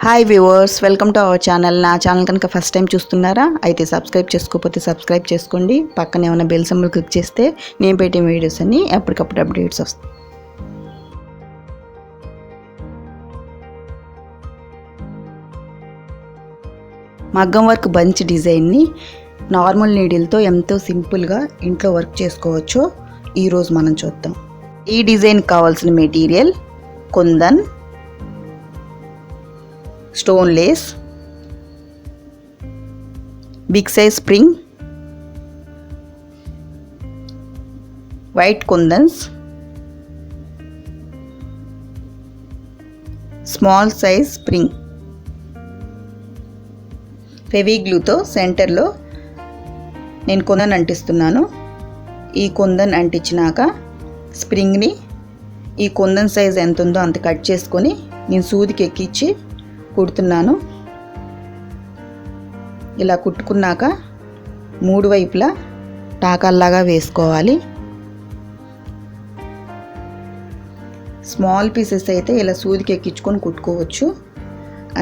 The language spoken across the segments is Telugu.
Hi viewers, welcome to our channel. నా ఛానల్ కనుక ఫస్ట్ టైం చూస్తున్నారా అయితే సబ్స్క్రైబ్ చేసుకోకపోతే సబ్స్క్రైబ్ చేసుకోండి. పక్కనే ఉన్న బెల్ సింబల్ క్లిక్ చేస్తే నేను పెట్టే వీడియోస్ అన్ని ఎప్పటికప్పుడు అప్డేట్స్ వస్తాయి. మగ్గం వర్క్ బంచ్ డిజైన్ని నార్మల్ నీడిల్తో ఎంతో సింపుల్గా ఇంట్లో వర్క్ చేసుకోవచ్చో ఈరోజు మనం చూద్దాం. ఈ డిజైన్ కావాల్సిన material kundan, stone lace, big size spring, white kundans, small size spring. ఫెవిగ్లూతో సెంటర్లో నేను కుందన్ అంటిస్తున్నాను. ఈ కుందన్ అంటించినాక స్ప్రింగ్ని ఈ కుందన్ సైజ్ ఎంత ఉందో అంత కట్ చేసుకొని నేను సూదికి ఎక్కించి కుడుతున్నాను. ఇలా కుట్టుకున్నాక మూడు వైపులా టాకాల్లాగా వేసుకోవాలి. స్మాల్ పీసెస్ అయితే ఇలా సూదికి ఎక్కించుకొని కుట్టుకోవచ్చు.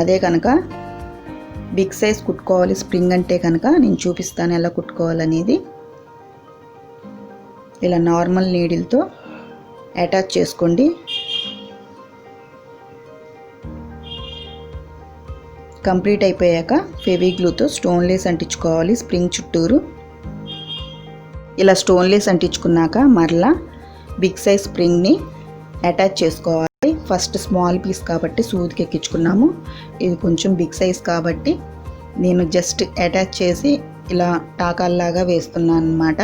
అదే కనుక బిగ్ సైజ్ కుట్టుకోవాలి స్ప్రింగ్ అంటే కనుక నేను చూపిస్తాను ఎలా కుట్టుకోవాలనేది. ఇలా నార్మల్ నీడిల్తో అటాచ్ చేసుకోండి. కంప్లీట్ అయిపోయాక ఫెవిగ్లూతో స్టోన్ లేస్ అంటించుకోవాలి స్ప్రింగ్ చుట్టూరు. ఇలా స్టోన్ లేస్ అంటించుకున్నాక మరలా బిగ్ సైజ్ స్ప్రింగ్ని అటాచ్ చేసుకోవాలి. ఫస్ట్ స్మాల్ పీస్ కాబట్టి సూదికి ఎక్కించుకున్నాము. ఇది కొంచెం బిగ్ సైజ్ కాబట్టి నేను జస్ట్ అటాచ్ చేసి ఇలా టాకాల్లాగా వేస్తున్నాను అన్నమాట.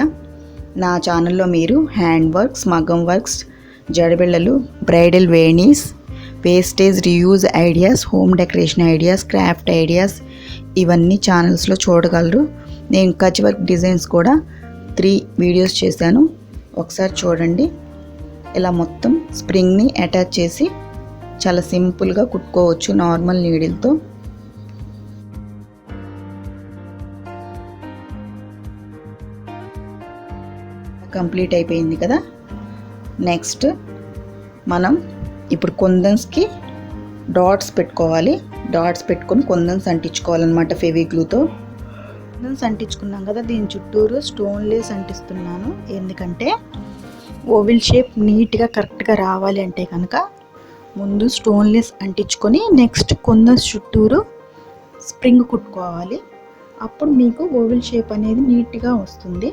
నా ఛానల్లో మీరు హ్యాండ్ వర్క్స్, మగ్గం వర్క్స్, జడబిళ్ళలు, bridal venis, wastage reuse ideas, home decoration ideas, craft ideas ఇవన్నీ ఛానల్స్లో చూడగలరు. నేను కచ్ వర్క్ డిజైన్స్ కూడా 3 వీడియోస్ చేశాను, ఒకసారి చూడండి. ఇలా మొత్తం స్ప్రింగ్ని అటాచ్ చేసి చాలా సింపుల్గా కుట్టుకోవచ్చు నార్మల్ నీడిల్తో. కంప్లీట్ అయిపోయింది కదా. నెక్స్ట్ మనం ఇప్పుడు కుందన్స్కి డాట్స్ పెట్టుకోవాలి. డాట్స్ పెట్టుకొని కుందన్స్ అంటించుకోవాలన్నమాట ఫెవిగ్లూతో. కుందన్స్ అంటించుకున్నాం కదా, దీని చుట్టూరు స్టోన్ లేస్ అంటిస్తున్నాను. ఎందుకంటే ఓవెల్ షేప్ నీట్గా కరెక్ట్గా రావాలి అంటే కనుక ముందు స్టోన్ లేస్ అంటించుకొని నెక్స్ట్ కుందన్స్ చుట్టూరు స్ప్రింగ్ కుట్టుకోవాలి. అప్పుడు మీకు ఓవెల్ షేప్ అనేది నీట్గా వస్తుంది.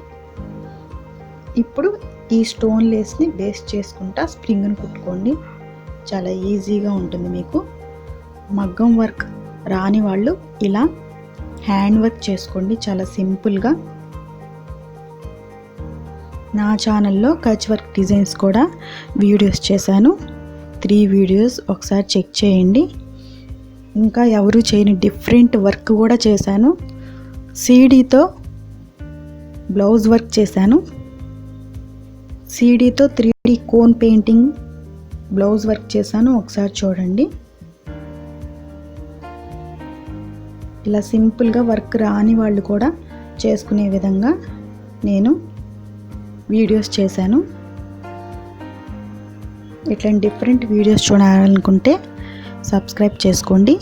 ఇప్పుడు ఈ స్టోన్ లేస్ని బేస్ చేసుకుంటా స్ప్రింగ్ని కుట్టుకోండి. చాలా ఈజీగా ఉంటుంది మీకు. మగ్గం వర్క్ రాని వాళ్ళు ఇలా హ్యాండ్ వర్క్ చేసుకోండి చాలా సింపుల్గా. నా ఛానల్లో కచ్ వర్క్ డిజైన్స్ కూడా వీడియోస్ చేశాను, 3 వీడియోస్ ఒకసారి చెక్ చేయండి. ఇంకా ఎవరు చేయని డిఫరెంట్ వర్క్ కూడా చేశాను. సీడీతో బ్లౌజ్ వర్క్ చేశాను. సీడీతో 3D cone painting blouse work చేశాను, ఒకసారి చూడండి. ఇలా సింపుల్గా వర్క్ రాని వాళ్ళు కూడా చేసుకునే విధంగా నేను వీడియోస్ చేశాను. ఇట్లాంటి డిఫరెంట్ వీడియోస్ చూడాలనుకుంటే సబ్స్క్రైబ్ చేసుకోండి.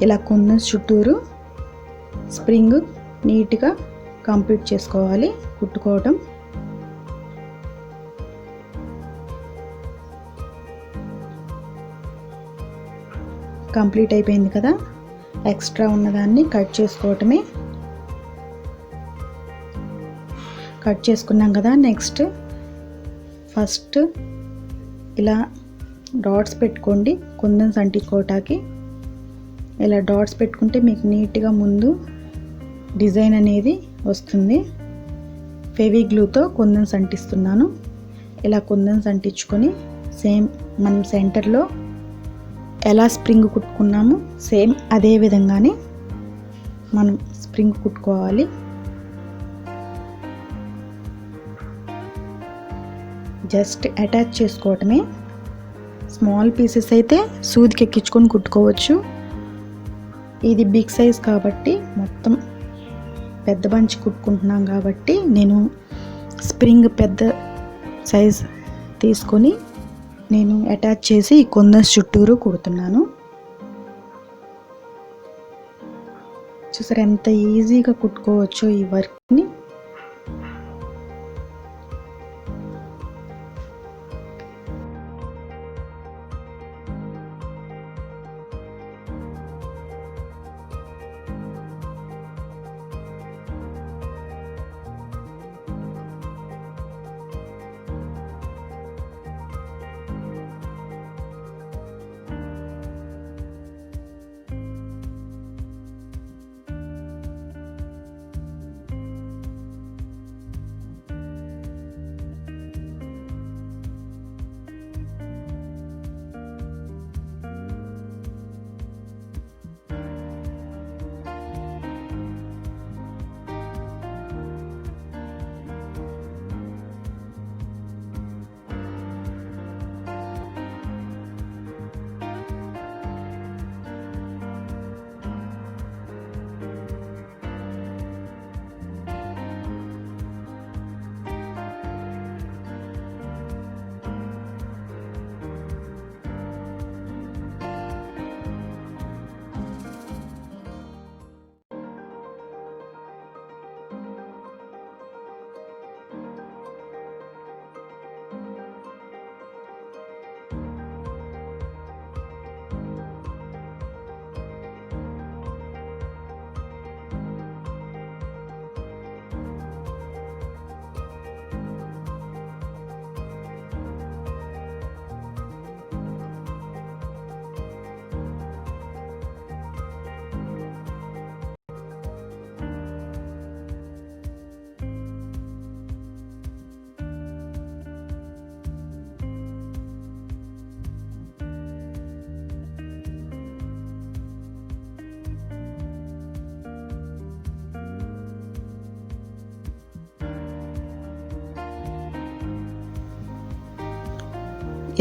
ఇలా కుందన్స్ చుట్టూరు స్ప్రింగ్ నీట్గా కంప్లీట్ చేసుకోవాలి కుట్టుకోవటం. కంప్లీట్ అయిపోయింది కదా, ఎక్స్ట్రా ఉన్నదాన్ని కట్ చేసుకోవటమే. కట్ చేసుకున్నాం కదా, నెక్స్ట్ ఫస్ట్ ఇలా డాట్స్ పెట్టుకోండి కుందన్స్ అంటించుకోవటానికి. ఇలా డాట్స్ పెట్టుకుంటే మీకు నీట్గా ముందు డిజైన్ అనేది వస్తుంది. ఫెవిగ్లూతో కుందన్స్ అంటిస్తున్నాను. ఇలా కుందన్స్ అంటించుకొని సేమ్ మనం సెంటర్లో ఎలా స్ప్రింగ్ కుట్టుకున్నామో సేమ్ అదే విధంగానే మనం స్ప్రింగ్ కుట్టుకోవాలి. జస్ట్ అటాచ్ చేసుకోవటమే. స్మాల్ పీసెస్ అయితే సూదికి ఎక్కించుకొని కుట్టుకోవచ్చు. ఇది బిగ్ సైజ్ కాబట్టి మొత్తం పెద్ద బంచ్ కుట్టుకుంటున్నాం కాబట్టి నేను స్ప్రింగ్ పెద్ద సైజ్ తీసుకొని నేను అటాచ్ చేసి కుందన్స్ చుట్టూరు కుడుతున్నాను. చూసారు ఎంత ఈజీగా కుట్టుకోవచ్చో ఈ వర్క్ని.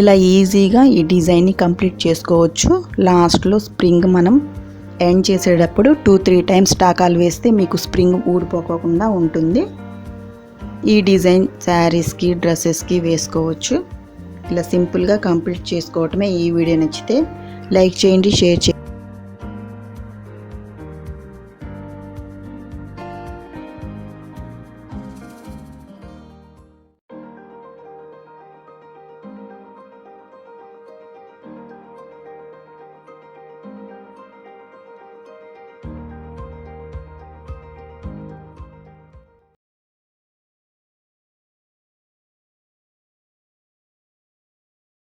ఇలా ఈజీగా ఈ డిజైన్ని కంప్లీట్ చేసుకోవచ్చు. లాస్ట్లో స్ప్రింగ్ మనం ఎండ్ చేసేటప్పుడు 2-3 టైమ్స్ టాకాలు వేస్తే మీకు స్ప్రింగ్ ఊడిపోకుండా ఉంటుంది. ఈ డిజైన్ శారీస్కి డ్రెస్సెస్కి వేసుకోవచ్చు. ఇలా సింపుల్గా కంప్లీట్ చేసుకోవటమే. ఈ వీడియో నచ్చితే లైక్ చేయండి, షేర్ చేయండి.